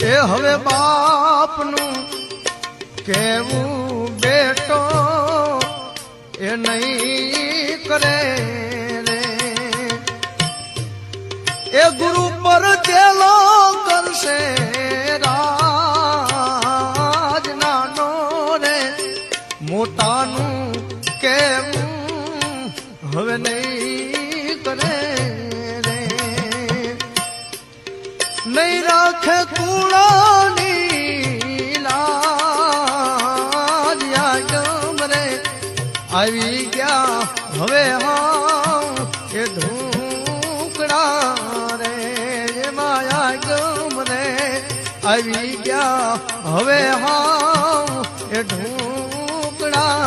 એ હવે બાપનું કેવું બેટો એ નહીં કરે રે એ ગુરુ પર ચેલો કરશે રાજ નાનો રે મોટાનું કેવું હવે નહીં કરે રે નહીં રાખે કુળાની લાજ રે આવી ગયા હવે હા એ ઢોકળા રે માયા ગમ રે આવી ગયા હવે હા એ ઢોકળા